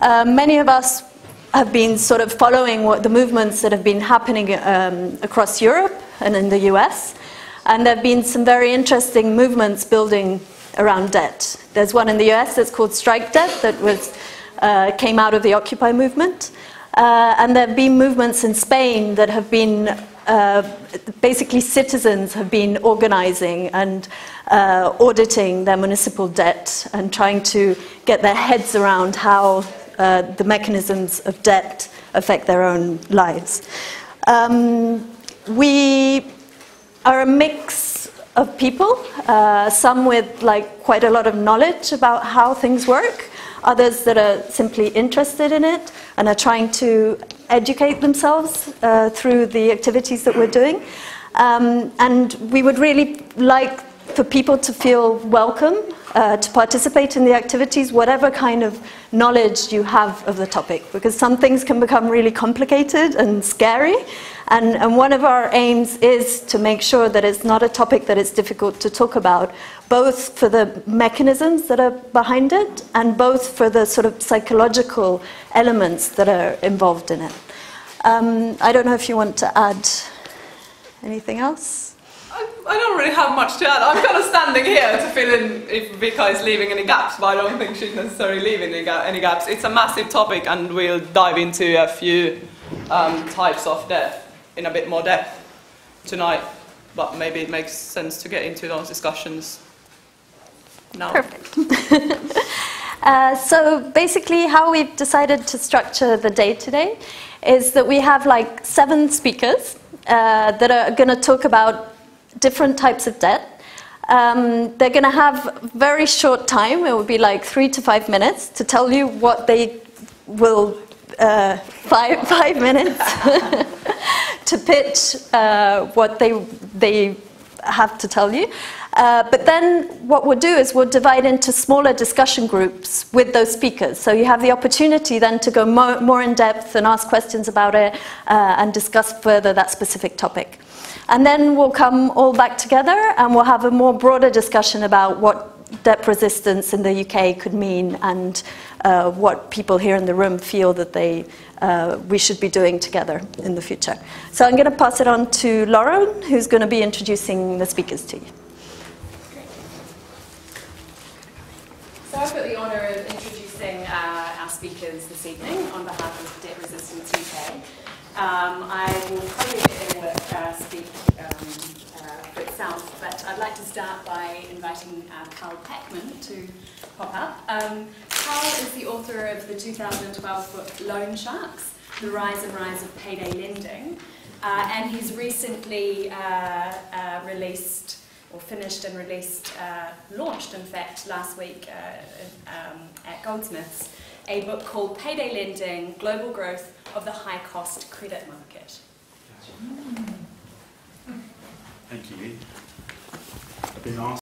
Many of us have been sort of following what the movements that have been happening across Europe and in the US. And there have been some very interesting movements building around debt. There's one in the US that's called Strike Debt that came out of the Occupy movement. And there have been movements in Spain that have been, basically citizens have been organizing and auditing their municipal debt and trying to get their heads around how the mechanisms of debt affect their own lives. We are a mix of people, some with quite a lot of knowledge about how things work, others that are simply interested in it and are trying to educate themselves through the activities that we're doing. And we would really like for people to feel welcome to participate in the activities, whatever kind of knowledge you have of the topic, because some things can become really complicated and scary. And one of our aims is to make sure that it's not a topic that is difficult to talk about, both for the mechanisms that are behind it and both for the sort of psychological elements that are involved in it. I don't know if you want to add anything else? I don't really have much to add. I'm kind of standing here to fill in if Vica is leaving any gaps, but I don't think she's necessarily leaving any gaps. It's a massive topic, and we'll dive into a few types of debt in a bit more depth tonight, but maybe it makes sense to get into those discussions now. Perfect. So basically how we've decided to structure the day today is that we have 7 speakers that are going to talk about different types of debt. They're going to have very short time, it will be 3 to 5 minutes, to tell you what they will, 5 minutes, to pitch what they have to tell you. But then what we'll do is we'll divide into smaller discussion groups with those speakers. So you have the opportunity then to go more in depth and ask questions about it and discuss further that specific topic. And then we'll come all back together and we'll have a more broader discussion about what debt resistance in the UK could mean and what people here in the room feel that we should be doing together in the future. So I'm going to pass it on to Lauren, who's going to be introducing the speakers to you. So I've got the honour of introducing our speakers this evening on behalf of Debt Resistance UK. I will probably let their work speak for itself, but I'd like to start by inviting Carl Packman to pop up. Carl is the author of the 2012 book Loan Sharks, The Rise and Rise of Payday Lending, and he's recently released, or finished and released, launched in fact last week at Goldsmiths, a book called Payday Lending, Global Growth of the High-Cost Credit Market. Thank you. I've been asked